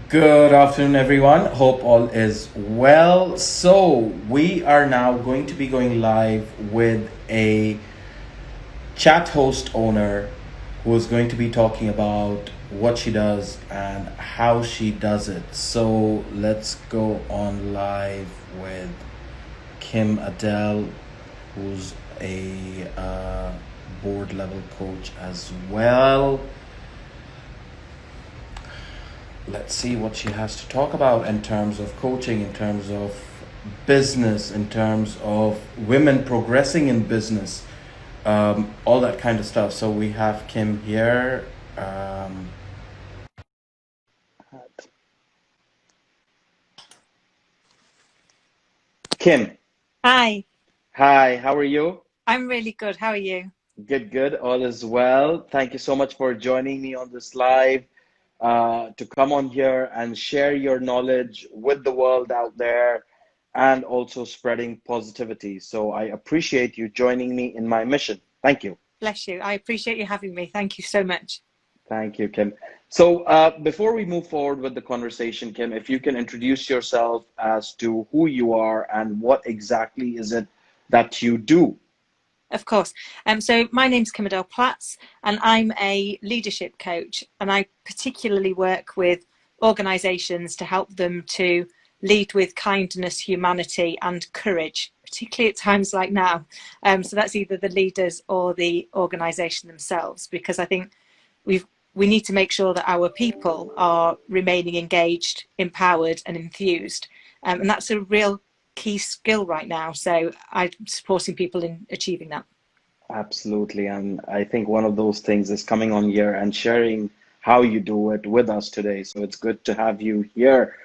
Good afternoon, everyone. Hope all is well. So, we are now going to be going live with a chat host owner who is going to be talking about what she does and how she does it. So, let's go on live with Kim Adele, who's a board level coach as well. Let's see what she has to talk about in terms of coaching, in terms of business, in terms of women progressing in business, all that kind of stuff. So we have Kim here. Kim, Hi, hi, how are you? I'm really good. How are you? Good, good. All is well. Thank you so much for joining me on this live to come on here and share your knowledge with the world out there and also spreading positivity. So I appreciate you joining me in my mission. Thank you. Bless you. I appreciate you having me. Thank you so much. Thank you, Kim. So before we move forward with the conversation, Kim, if you can introduce yourself as to who you are and what exactly is it that you do. Of course. So my name's Kim Adele Platts, and I'm a leadership coach, and I particularly work with organisations to help them to lead with kindness, humanity, and courage, particularly at times like now. So that's either the leaders or the organisation themselves, because I think we need to make sure that our people are remaining engaged, empowered, and enthused, and that's a real key skill right now. So I'm supporting people in achieving that. Absolutely. And I think one of those things is coming on here and sharing how you do it with us today. So it's good to have you here.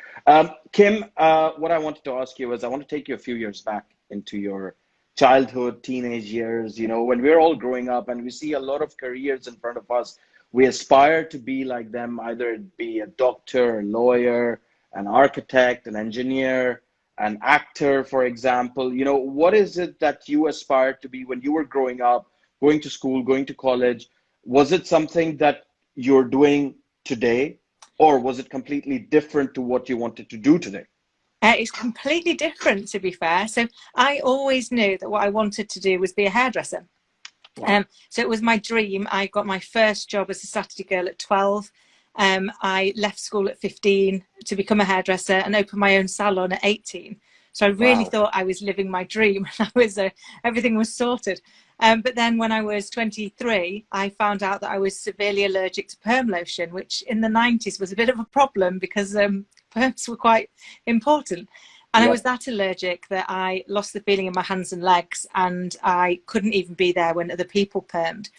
Kim, what I wanted to ask you is I want to take you a few years back into your childhood, teenage years, when we're all growing up and we see a lot of careers in front of us. We aspire to be like them, either it be a doctor, a lawyer, an architect, an engineer, an actor, for example. What is it that you aspired to be when you were growing up, going to school, going to college? Was it something that you're doing today, or was it completely different to what you wanted to do today? It's completely different, to be fair. So I always knew that what I wanted to do was be a hairdresser. Wow. So it was my dream. I got my first job as a Saturday girl at 12. I left school at 15 to become a hairdresser and open my own salon at 18. So I really Wow. thought I was living my dream. Everything was sorted. But then when I was 23, I found out that I was severely allergic to perm lotion, which in the 90s was a bit of a problem because perms were quite important. And I was Yep. that allergic that I lost the feeling in my hands and legs, and I couldn't even be there when other people permed.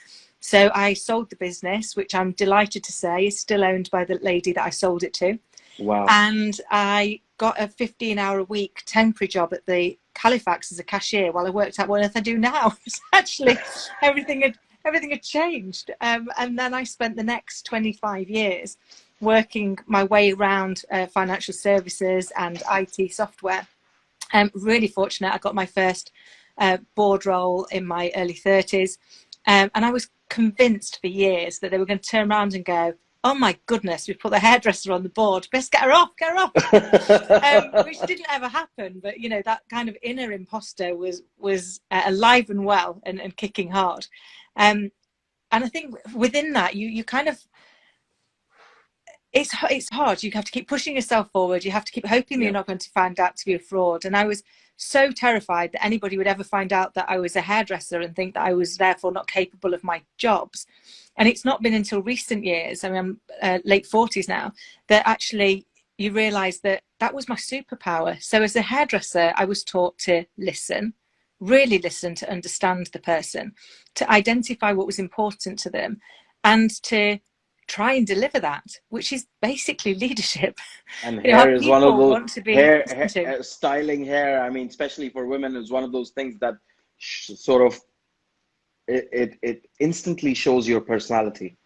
So I sold the business, which I'm delighted to say is still owned by the lady that I sold it to. Wow. And I got a 15-hour-a-week temporary job at the Halifax as a cashier while I worked out what on earth I do now. It's actually everything had changed. And then I spent the next 25 years working my way around financial services and IT software. Really fortunate. I got my first board role in my early 30s. And I was convinced for years that they were going to turn around and go, oh my goodness, we put the hairdresser on the board. Best get her off, get her off. Which didn't ever happen. But, that kind of inner imposter was alive and well and kicking hard. And I think within that, you kind of, it's hard. You have to keep pushing yourself forward. You have to keep hoping that you're Yep. not going to find out to be a fraud. And I was so terrified that anybody would ever find out that I was a hairdresser and think that I was therefore not capable of my jobs. And it's not been until recent years, I mean, I'm late 40s now, that actually you realise that that was my superpower. So as a hairdresser, I was taught to listen, really listen, to understand the person, to identify what was important to them, and to try and deliver that, which is basically leadership. And Our hair is one of people those want to be listened to. styling hair. I mean, especially for women, is one of those things that sort of it instantly shows your personality. You know,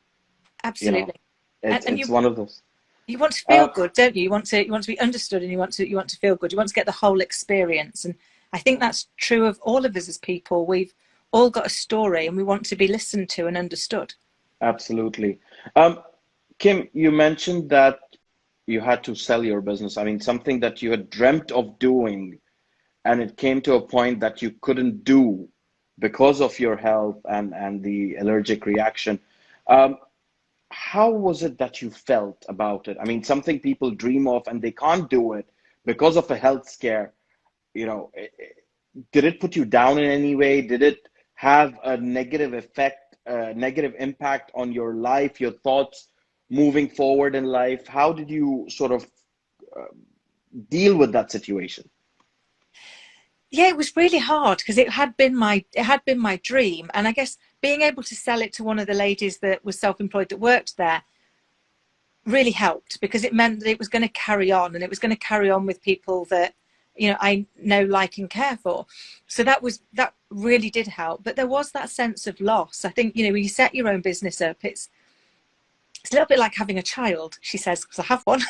Absolutely. it's And it's one of those. you want to feel Uh, good, don't you? You want to be understood, and you want to feel good. You want to get the whole experience. And I think that's true of all of us as people. We've all got a story, and we want to be listened to and understood. Absolutely. Um, Kim, you mentioned that you had to sell your business. I mean, something that you had dreamt of doing, and it came to a point that you couldn't do because of your health and the allergic reaction. Um, how was it that you felt about it? I mean, something people dream of and they can't do it because of a health scare. You know, did it put you down in any way? Did it have a negative effect, negative impact on your life, your thoughts moving forward in life? How did you sort of deal with that situation? Yeah, it was really hard because it had been my dream, and I guess being able to sell it to one of the ladies that was self-employed that worked there really helped, because it meant that it was going to carry on, and it was going to carry on with people that, you know, I know, like, and care for. So that really did help. But there was that sense of loss. I think, you know, when you set your own business up, it's a little bit like having a child, she says, because I have one.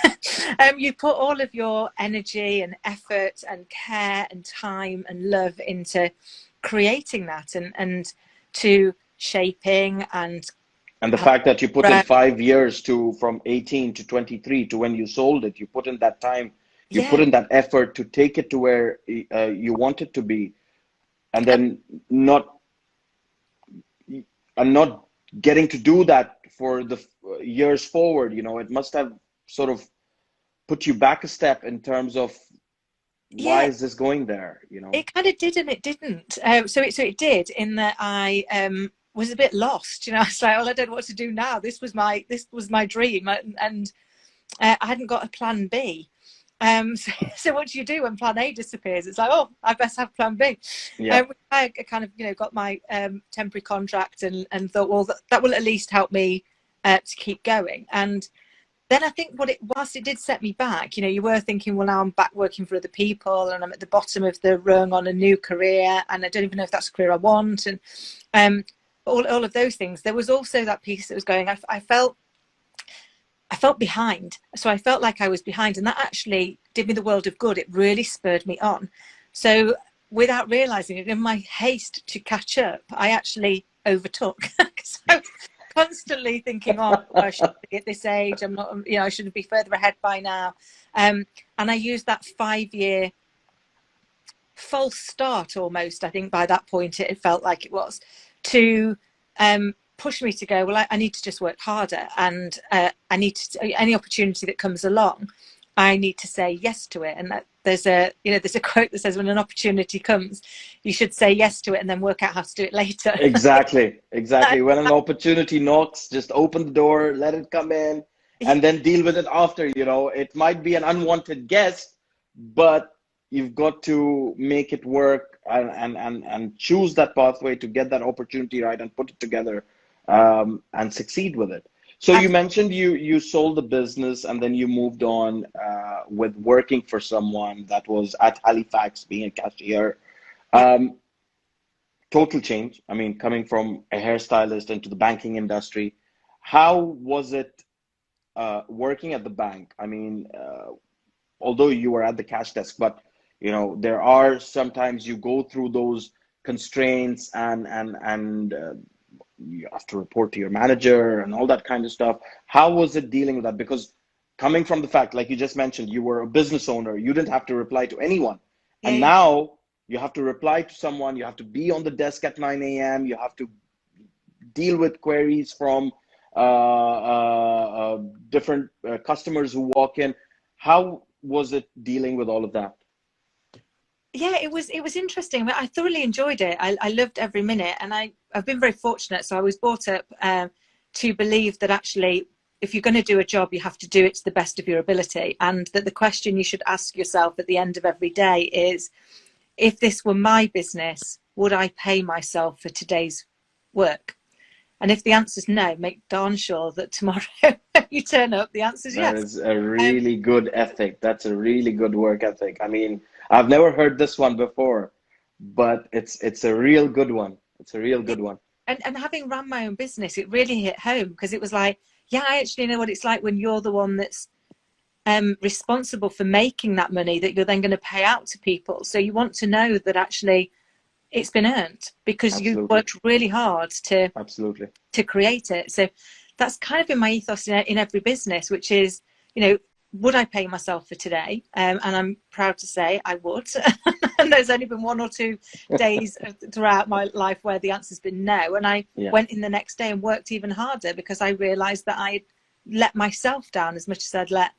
You put all of your energy and effort and care and time and love into creating that, and to shaping And the fact that you put in 5 years to from 18 to 23 to when you sold it, you put in that time, you put yeah, in that effort to take it to where you want it to be, and then not not getting to do that for the years forward. You know, it must have sort of put you back a step in terms of why yeah. is this going there, you know? It kind of did and it didn't. So it did, in that I was a bit lost. You know, I was like, well, I don't know what to do now. This was my dream, and I hadn't got a plan B. So what do you do when plan A disappears? It's like, oh, I best have plan B. Yeah, I kind of, you know, got my temporary contract, and thought, well, that will at least help me to keep going. And then I think whilst it did set me back, you know, you were thinking, well, now I'm back working for other people, and I'm at the bottom of the rung on a new career, and I don't even know if that's a career I want, and all of those things. There was also that piece that was going, I felt behind. So I felt like I was behind, and that actually did me the world of good. It really spurred me on. So without realizing it, in my haste to catch up, I actually overtook. So constantly thinking, oh, I should be at this age. I'm not, you know, I should be further ahead by now. And I used that 5 year false start almost, I think by that point it felt like it was, to push me to go, well, I need to just work harder, and I need to, any opportunity that comes along, I need to say yes to it. And that there's a quote that says, when an opportunity comes, you should say yes to it and then work out how to do it later. exactly. When an opportunity knocks, just open the door, let it come in, and then deal with it after. You know, it might be an unwanted guest, but you've got to make it work, and choose that pathway to get that opportunity right and put it together, and succeed with it. So you mentioned you sold the business and then you moved on with working for someone that was at Halifax, being a cashier. Um, Total change. I mean, coming from a hairstylist into the banking industry. How was it working at the bank? I mean, although you were at the cash desk, but you know, there are sometimes you go through those constraints, and you have to report to your manager and all that kind of stuff. How was it dealing with that? Because coming from the fact, like you just mentioned, you were a business owner, you didn't have to reply to anyone. And Yeah. now you have to reply to someone, you have to be on the desk at 9 a.m., you have to deal with queries from different customers who walk in. How was it dealing with all of that? Yeah, it was interesting. I mean, I thoroughly enjoyed it. I loved every minute, and I've been very fortunate. So I was brought up to believe that actually, if you're going to do a job, you have to do it to the best of your ability, and that the question you should ask yourself at the end of every day is, if this were my business, would I pay myself for today's work? And if the answer is no, make darn sure that tomorrow you turn up, the answer is That yes. is a really good ethic. That's a really good work ethic. I mean, I've never heard this one before, but it's a real good one. It's a real good one. And having run my own business, it really hit home, because it was like, yeah, I actually know what it's like when you're the one that's responsible for making that money that you're then going to pay out to people. So you want to know that actually it's been earned because you Absolutely. worked really hard Absolutely. to create it. So that's kind of been my ethos in every business, which is, you know, would I pay myself for today? And I'm proud to say I would. And there's only been 1 or 2 days throughout my life where the answer's been no. And I went in the next day and worked even harder because I realised that I'd let myself down as much as I'd let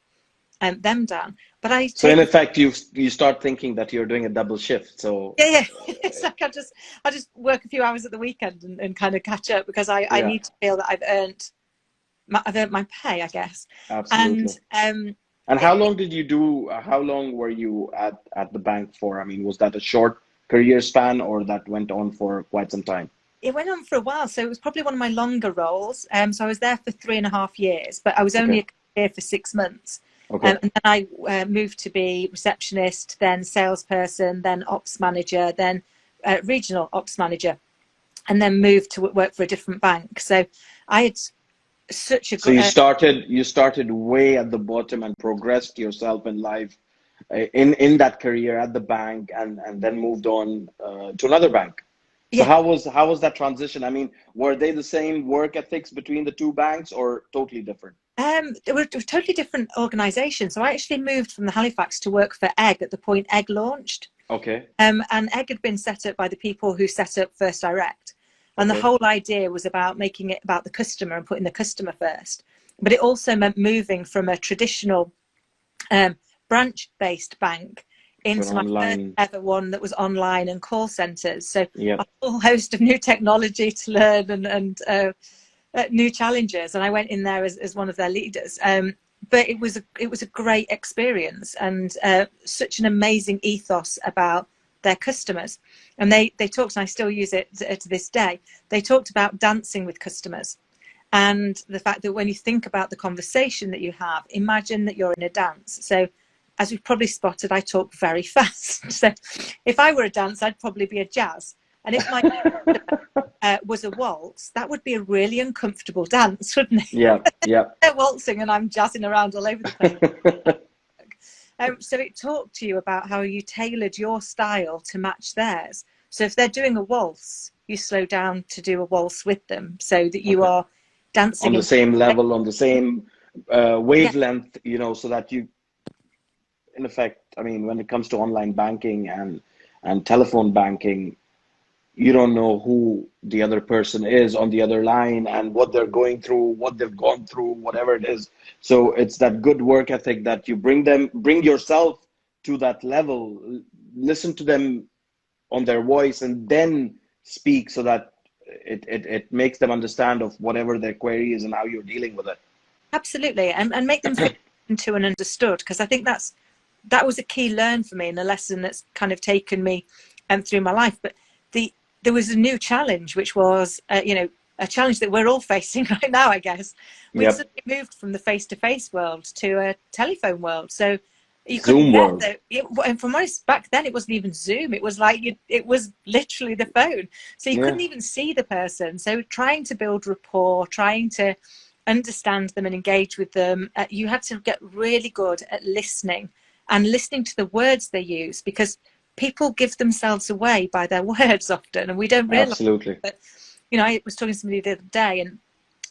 them down. But so in effect, you start thinking that you're doing a double shift. So yeah, it's like I just work a few hours at the weekend and kind of catch up because I need to feel that I've earned my pay, I guess. Absolutely. And how long did you do? How long were you at the bank for? I mean, was that a short career span, or that went on for quite some time? It went on for a while, so it was probably one of my longer roles. So I was there for 3.5 years, but I was only here for 6 months. And then I moved to be receptionist, then salesperson, then ops manager, then regional ops manager, and then moved to work for a different bank. So I had such a so you started way at the bottom and progressed yourself in life in that career at the bank, and then moved on to another bank. So how was that transition? I mean, were they the same work ethics between the two banks, or totally different? They were totally different organisations. So I actually moved from the Halifax to work for Egg at the point Egg launched. And Egg had been set up by the people who set up First Direct. And the whole idea was about making it about the customer and putting the customer first. But it also meant moving from a traditional branch-based bank into my first ever one that was online and call centres. So a whole host of new technology to learn and new challenges. And I went in there as one of their leaders. But it was a great experience, and such an amazing ethos about their customers. And they talked, and I still use it to this day, they talked about dancing with customers, and the fact that when you think about the conversation that you have, imagine that you're in a dance. So as we've probably spotted, I talk very fast. So if I were a dance, I'd probably be a jazz. And if my was a waltz, that would be a really uncomfortable dance, wouldn't it? They're waltzing and I'm jazzing around all over the place. So it talked to you about how you tailored your style to match theirs. So if they're doing a waltz, you slow down to do a waltz with them, so that you are dancing on the same level, on the same wavelength, you know, so that you, in effect, I mean, when it comes to online banking and telephone banking, you don't know who the other person is on the other line and what they're going through, what they've gone through, whatever it is. So it's that good work ethic that you bring yourself to that level, listen to them on their voice, and then speak, so that it makes them understand of whatever their query is and how you're dealing with it. Absolutely, and make them feel into and understood, because I think that was a key learn for me, and a lesson that's kind of taken me through my life. But there was a new challenge, which was, a challenge that we're all facing right now, I guess. We suddenly moved from the face-to-face world to a telephone world. So you couldn't get that. And from back then, it wasn't even Zoom. It was like, it was literally the phone. So you couldn't even see the person. So trying to build rapport, trying to understand them and engage with them, you had to get really good at listening and listening to the words they use, because people give themselves away by their words often, and we don't realize. Absolutely. But, I was talking to somebody the other day, and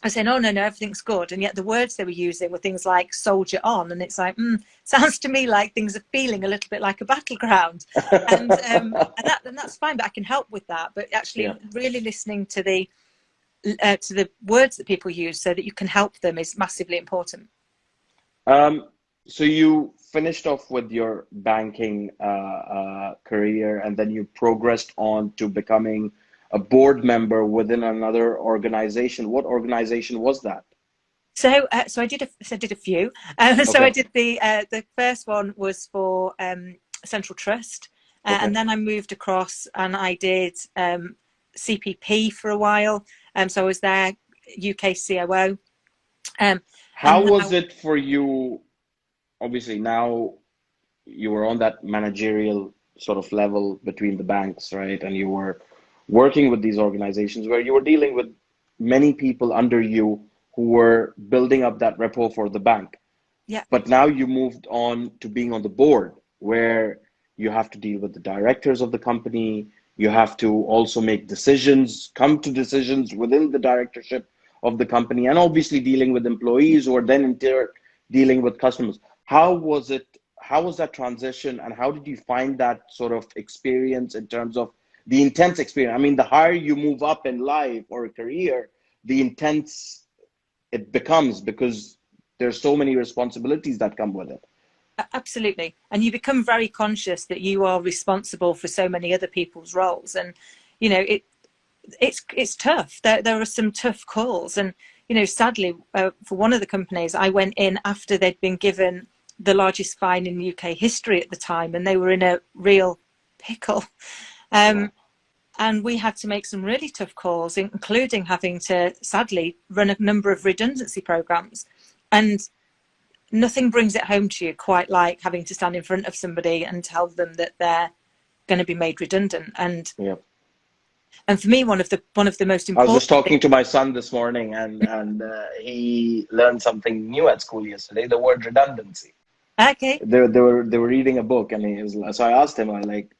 I was saying, oh, no, everything's good. And yet the words they were using were things like soldier on. And it's like, sounds to me like things are feeling a little bit like a battleground. And that's fine, but I can help with that. But actually really listening to the words that people use so that you can help them is massively important. So you finished off with your banking career, and then you progressed on to becoming a board member within another organization. What organization was that? So I did a few. So I did the first one was for Central Trust, and then I moved across and I did CPP for a while. So I was there, UK COO. How was it for you? Obviously, now you were on that managerial sort of level between the banks, right? And you were working with these organizations where you were dealing with many people under you who were building up that rapport for the bank. Yeah. But now you moved on to being on the board, where you have to deal with the directors of the company. You have to also make decisions, come to decisions within the directorship of the company, and obviously dealing with employees, or then in turn dealing with customers. How was it? How was that transition, and how did you find that sort of experience in terms of the intense experience? I mean, the higher you move up in life or a career, the intense it becomes because there's so many responsibilities that come with it. Absolutely. And you become very conscious that you are responsible for so many other people's roles. And, you know, it's tough. There are some tough calls. And, you know, sadly, for one of the companies, I went in after they'd been given the largest fine in UK history at the time, and they were in a real pickle. Wow. And we had to make some really tough calls, including having to, sadly, run a number of redundancy programs. And nothing brings it home to you quite like having to stand in front of somebody and tell them that they're going to be made redundant. And Yeah. and for me, one of the most I was important just talking things. to my son this morning, and he learned something new at school yesterday. The word redundancy. Okay. They were reading a book, and he was, so I asked him, I like,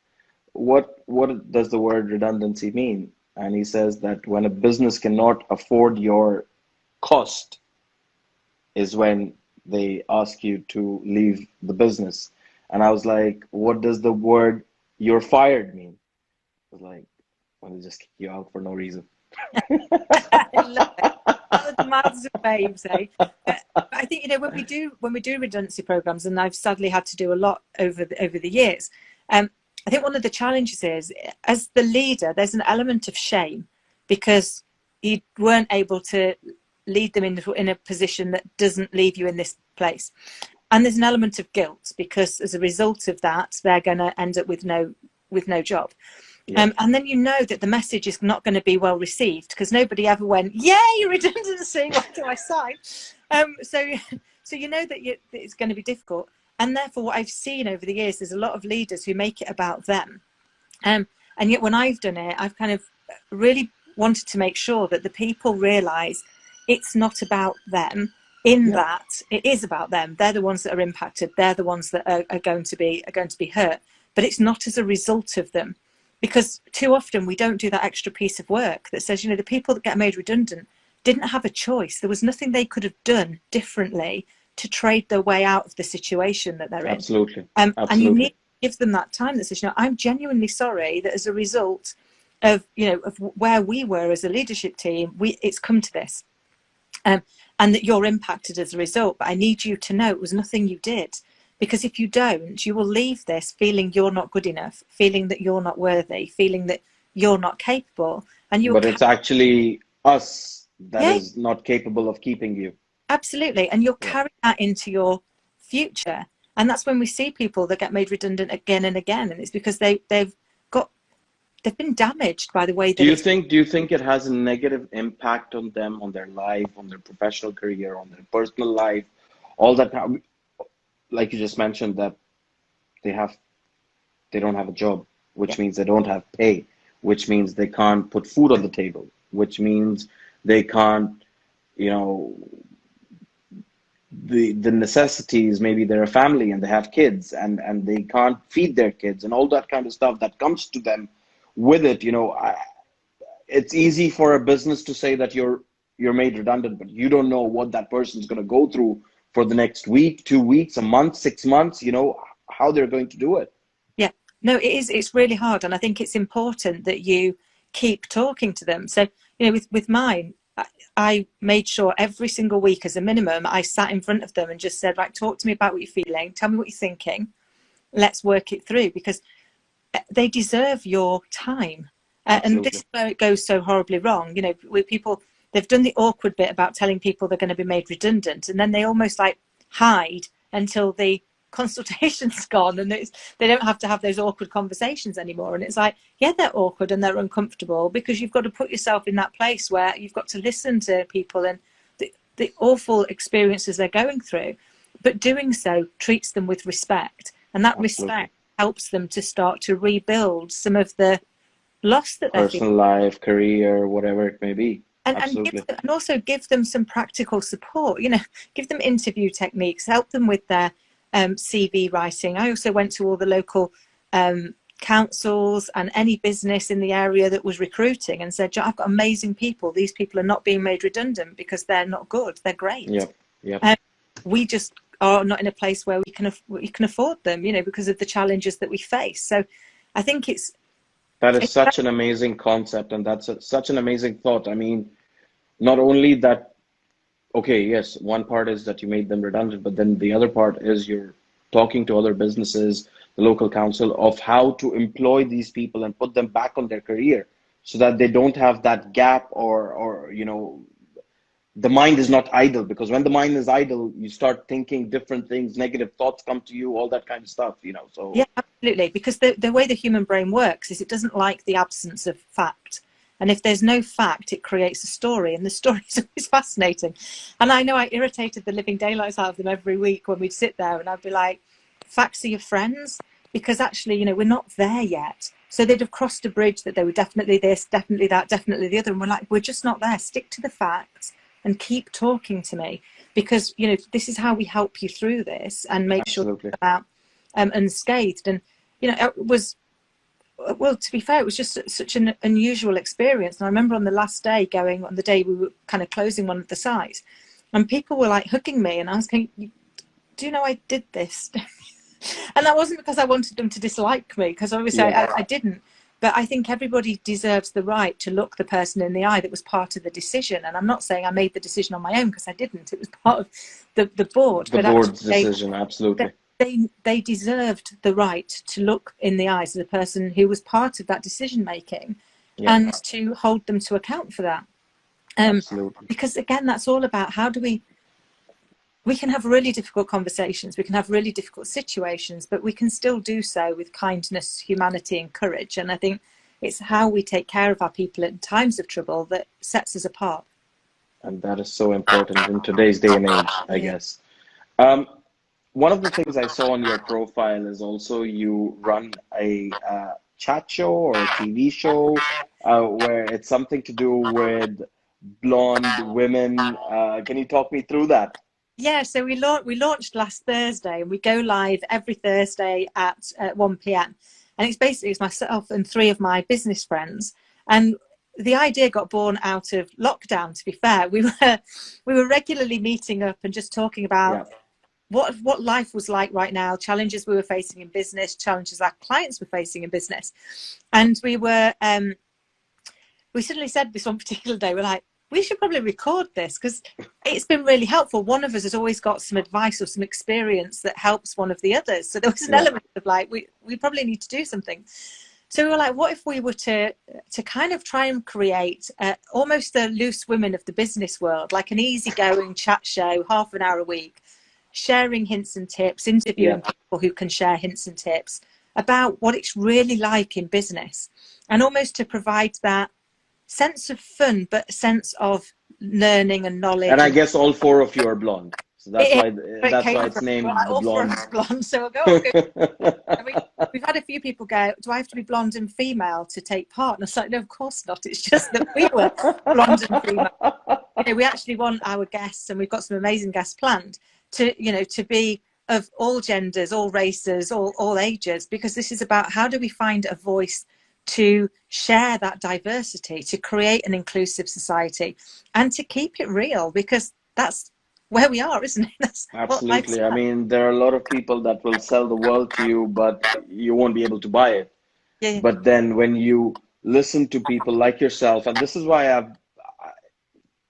what does the word redundancy mean? And he says that when a business cannot afford your cost is when they ask you to leave the business. And I was like, what does the word "you're fired" mean? I was like, well, they just kick you out for no reason. I love it. Out of the mouths of babes, eh? But I think, you know, when we do redundancy programs, and I've sadly had to do a lot over the years. I think one of the challenges is, as the leader, there's an element of shame because you weren't able to lead them in a position that doesn't leave you in this place. And there's an element of guilt because as a result of that, they're going to end up with no job. Yeah. And then you know that the message is not going to be well received because nobody ever went, "Yay, redundancy! What do I sign?" So you know that it's going to be difficult. And therefore, what I've seen over the years is a lot of leaders who make it about them. And yet, when I've done it, I've kind of really wanted to make sure that the people realise it's not about them. In Yeah. that, it is about them. They're the ones that are impacted. They're the ones that are going to be hurt. But it's not as a result of them. Because too often we don't do that extra piece of work that says, you know, the people that get made redundant didn't have a choice. There was nothing they could have done differently to trade their way out of the situation that they're in. Absolutely. And you need Absolutely. to give them that time that says, you know, I'm genuinely sorry that as a result of, you know, of where we were as a leadership team, it's come to this. And that you're impacted as a result. But I need you to know it was nothing you did. Because if you don't, you will leave this feeling you're not good enough, feeling that you're not worthy, feeling that you're not capable. And you'll But it's actually us that yeah, is not capable of keeping you. absolutely. And you'll Yeah. carry that into your future. And that's when we see people that get made redundant again and again. And it's because they've been damaged by the way Do that you it's. think do you think it has a negative impact on them, on their life, on their professional career, on their personal life, all that? Like you just mentioned, that they have they don't have a job, Yeah, which means they don't have pay, which means they can't put food on the table, which means they can't, you know, the necessities. Maybe they're a family and they have kids, and they can't feed their kids, and all that kind of stuff that comes to them with it. It's easy for a business to say that you're made redundant, but you don't know what that person's going to go through for the next week, 2 weeks, a month, 6 months. How they're going to do it. yeah. No, it is. It's really hard. And I think it's important that you keep talking to them. So, you know, with mine, I made sure every single week as a minimum, I sat in front of them and just said, right, talk to me about what you're feeling. Tell me what you're thinking. Let's work it through because they deserve your time. And this Absolutely. is where it goes so horribly wrong. You know, with people, they've done the awkward bit about telling people they're going to be made redundant, and then they almost like hide until the consultation's gone, and they don't have to have those awkward conversations anymore. And it's like, yeah, they're awkward and they're uncomfortable because you've got to put yourself in that place where you've got to listen to people and the awful experiences they're going through. But doing so treats them with respect, and that Absolutely. respect helps them to start to rebuild some of the loss that they're feeling, Personal life, career, whatever it may be. give Absolutely. them, and also give them some practical support. You know, give them interview techniques, help them with their CV writing. I also went to all the local councils and any business in the area that was recruiting and said, I've got amazing people. These people are not being made redundant because they're not good. They're great. Yep. Yep. Um, we just are not in a place where we can afford them, you know, because of the challenges that we face. So I think That is such an amazing concept, and that's such an amazing thought. I mean, not only that, okay, yes, one part is that you made them redundant, but then the other part is you're talking to other businesses, the local council, of how to employ these people and put them back on their career so that they don't have that gap, or you know, the mind is not idle, because when the mind is idle, you start thinking different things, negative thoughts come to you, all that kind of stuff, you know. So yeah, absolutely. Because the way the human brain works is it doesn't like the absence of fact. And if there's no fact, it creates a story, and the story is always fascinating. And I know I irritated the living daylights out of them every week when we'd sit there, and I'd be like, facts are your friends, because actually, you know, we're not there yet. So they'd have crossed a bridge that they were definitely this, definitely that, definitely the other. And we're like, we're just not there. Stick to the facts and keep talking to me, because, you know, this is how we help you through this and make absolutely. sure you're out unscathed. And, you know, it was, well, to be fair, it was just such an unusual experience. And I remember on the last day going, on the day we were kind of closing one of the sites, and people were like hugging me and asking, do you know I did this? And that wasn't because I wanted them to dislike me, because obviously I didn't. But I think everybody deserves the right to look the person in the eye that was part of the decision. And I'm not saying I made the decision on my own, because I didn't. It was part of the board. The but board's decision, absolutely. They deserved the right to look in the eyes of the person who was part of that decision making, and to hold them to account for that. Absolutely. Because again, that's all about how do we can have really difficult conversations, we can have really difficult situations, but we can still do so with kindness, humanity and courage. And I think it's how we take care of our people in times of trouble that sets us apart. And that is so important in today's day and age, I guess. One of the things I saw on your profile is also you run a chat show or a TV show where it's something to do with blonde women. Can you talk me through that? Yeah, so we launched last Thursday, and we go live every Thursday at 1 p.m. And it's myself and three of my business friends. And the idea got born out of lockdown, to be fair. We were regularly meeting up and just talking about what life was like right now, challenges we were facing in business, challenges our clients were facing in business. And we suddenly said this one particular day, we're like, we should probably record this, because it's been really helpful. One of us has always got some advice or some experience that helps one of the others. So there was an element of like, we probably need to do something. So we were like, what if we were to kind of try and create almost the loose women of the business world, like an easygoing chat show, half an hour a week, sharing hints and tips, interviewing people who can share hints and tips about what it's really like in business, and almost to provide that sense of fun, but a sense of learning and knowledge. And I guess all four of you are blonde, so that's why it's named the all blonde. four of us blonde. So we'll go. We've had a few people go, do I have to be blonde and female to take part? And I was like, no, of course not. It's just that we were blonde and female. You know, we actually want our guests, and we've got some amazing guests planned, to be of all genders, all races, all ages, because this is about how do we find a voice to share that diversity, to create an inclusive society, and to keep it real, because that's where we are, isn't it? That's absolutely. I mean, there are a lot of people that will sell the world to you, but you won't be able to buy it. Yeah. But then when you listen to people like yourself, and this is why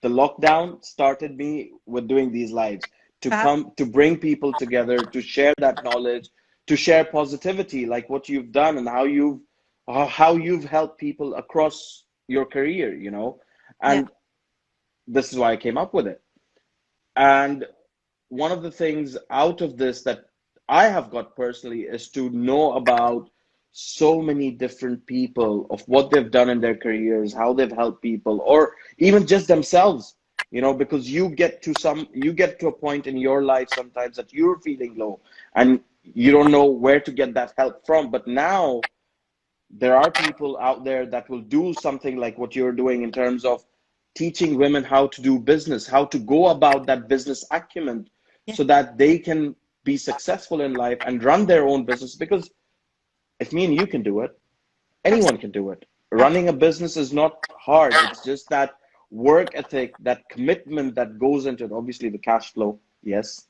the lockdown started me with doing these lives, to bring people together, to share that knowledge, to share positivity, like what you've done and how you've helped people across your career, you know. And this is why I came up with it. And one of the things out of this that I have got personally is to know about so many different people, of what they've done in their careers, how they've helped people, or even just themselves, you know, because you get to a point in your life sometimes that you're feeling low and you don't know where to get that help from. But now there are people out there that will do something like what you're doing in terms of teaching women how to do business, how to go about that business acumen, so that they can be successful in life and run their own business. Because if me and you can do it, anyone can do it. Running a business is not hard. It's just that work ethic, that commitment that goes into it. Obviously the cash flow, yes,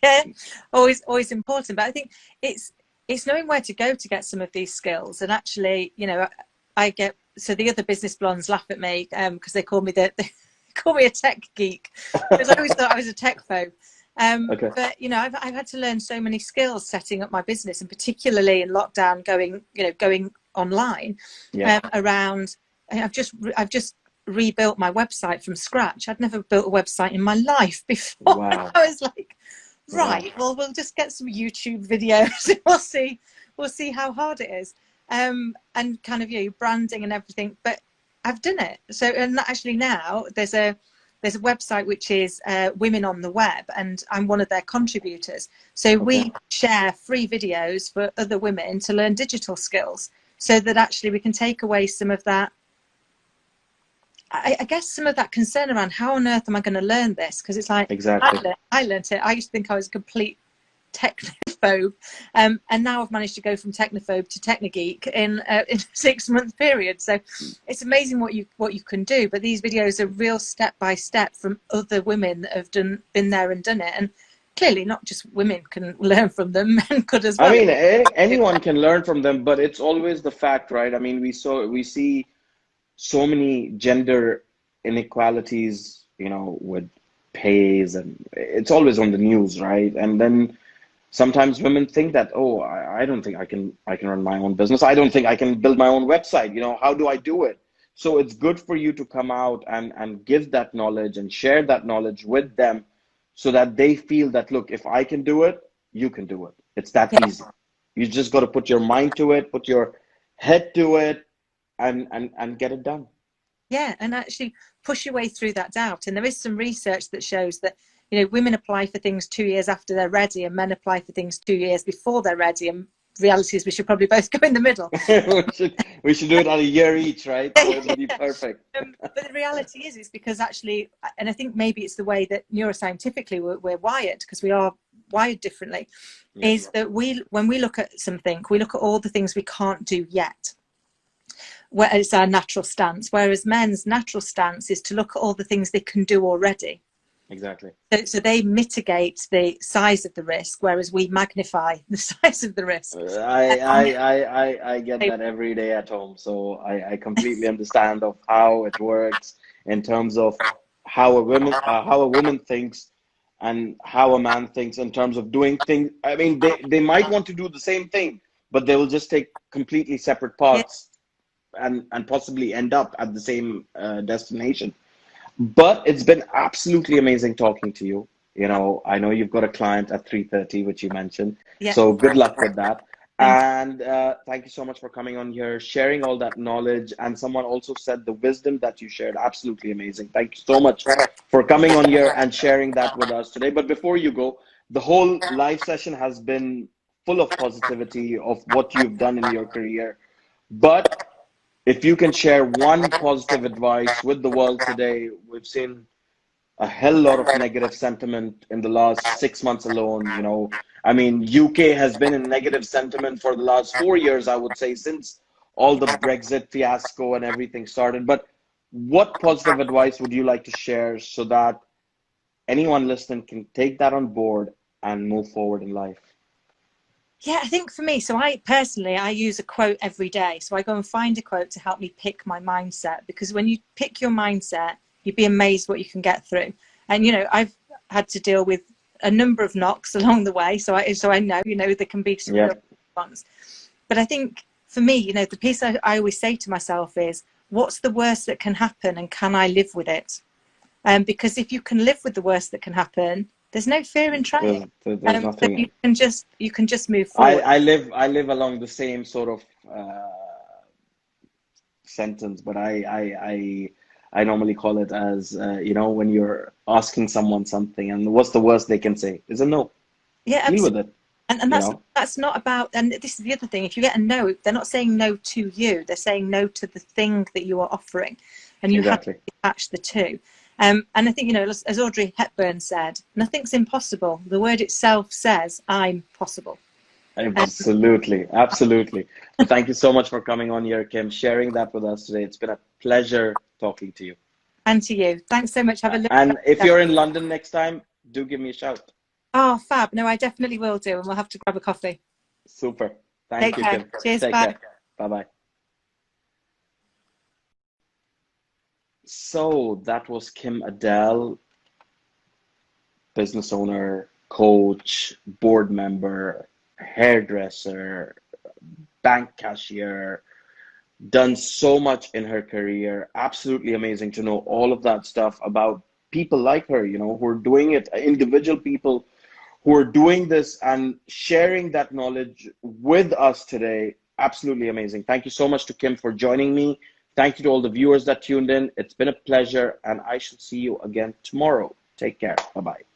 Yeah, always important. But I think it's knowing where to go to get some of these skills. And actually, you know, I get, so the other business blondes laugh at me because they call me they call me a tech geek because I always thought I was a tech phobe. Okay. But you know, I've had to learn so many skills setting up my business, and particularly in lockdown, going online. Yeah. Around, I've just rebuilt my website from scratch. I'd never built a website in my life before. Wow. I was like, Wow. right, well, we'll just get some YouTube videos and we'll see how hard it is. And kind of, you know, branding and everything, but I've done it. So, and actually now there's a website which is Women on the Web, and I'm one of their contributors. So we share free videos for other women to learn digital skills, so that actually we can take away some of that, I guess, some of that concern around how on earth am I going to learn this? Because it's like, Exactly. I learned it. I used to think I was a complete technophobe, and now I've managed to go from technophobe to technogeek in a 6-month period. So it's amazing what you can do. But these videos are real step by step from other women that have been there and done it. And clearly, not just women can learn from them; men could as I well. mean, anyone can learn from them, but it's always the fact, right? I mean, we see so many gender inequalities, you know, with pays, and it's always on the news, right? And then sometimes women think that, oh, I don't think I can run my own business. I don't think I can build my own website. You know, how do I do it? So it's good for you to come out and give that knowledge and share that knowledge with them, so that they feel that, look, if I can do it, you can do it. It's that easy. You just got to put your mind to it, put your head to it, and get it done. Yeah, and actually push your way through that doubt. And there is some research that shows that, you know, women apply for things 2 years after they're ready, and men apply for things 2 years before they're ready. And reality is we should probably both go in the middle. we should do it at a year each, right? So it'll be perfect. But the reality is, it's because actually, and I think maybe it's the way that neuroscientifically we're wired, because we are wired differently, is that when we look at something, we look at all the things we can't do yet. Where it's our natural stance, whereas men's natural stance is to look at all the things they can do already. Exactly. So they mitigate the size of the risk, whereas we magnify the size of the risk. I get that every day at home, so I completely understand of how it works in terms of how a woman thinks and how a man thinks in terms of doing things. I mean, they might want to do the same thing, but they will just take completely separate paths. And possibly end up at the same destination. But it's been absolutely amazing talking to you. You know, I know you've got a client at 3:30, which you mentioned. Yeah. So good luck with that. And thank you so much for coming on here, sharing all that knowledge. And someone also said the wisdom that you shared, absolutely amazing. Thank you so much for coming on here and sharing that with us today. But before you go, the whole live session has been full of positivity of what you've done in your career. But if you can share one positive advice with the world today, we've seen a hell lot of negative sentiment in the last 6 months alone. You know, I mean, UK has been in negative sentiment for the last 4 years, I would say, since all the Brexit fiasco and everything started. But what positive advice would you like to share so that anyone listening can take that on board and move forward in life? Yeah, I think for me, so I use a quote every day. So I go and find a quote to help me pick my mindset, because when you pick your mindset, you'd be amazed what you can get through. And, you know, I've had to deal with a number of knocks along the way. So I know, you know, there can be some real ones. But I think for me, you know, the piece I always say to myself is, what's the worst that can happen, and can I live with it? Because if you can live with the worst that can happen, there's no fear in trying. There's nothing. You can just move forward. I live along the same sort of sentence, but I normally call it as you know, when you're asking someone something, and what's the worst they can say is a no. Yeah, deal with it. And that's not about. And this is the other thing. If you get a no, they're not saying no to you. They're saying no to the thing that you are offering, and you have to attach the two. And I think, you know, as Audrey Hepburn said, nothing's impossible. The word itself says, I'm possible. Absolutely. Absolutely. Well, thank you so much for coming on here, Kim, sharing that with us today. It's been a pleasure talking to you. And to you. Thanks so much. Have a look. And if you're in London next time, do give me a shout. Oh, fab. No, I definitely will do, and we'll have to grab a coffee. Super. Thank Take you, care. Kim. Cheers. Take Bye. care. Bye bye. So that was Kim Adele, business owner, coach, board member, hairdresser, bank cashier, done so much in her career. Absolutely amazing to know all of that stuff about people like her, who are doing it, individual people who are doing this and sharing that knowledge with us today. Absolutely amazing. Thank you so much to Kim for joining me. Thank you to all the viewers that tuned in. It's been a pleasure, and I shall see you again tomorrow. Take care. Bye bye.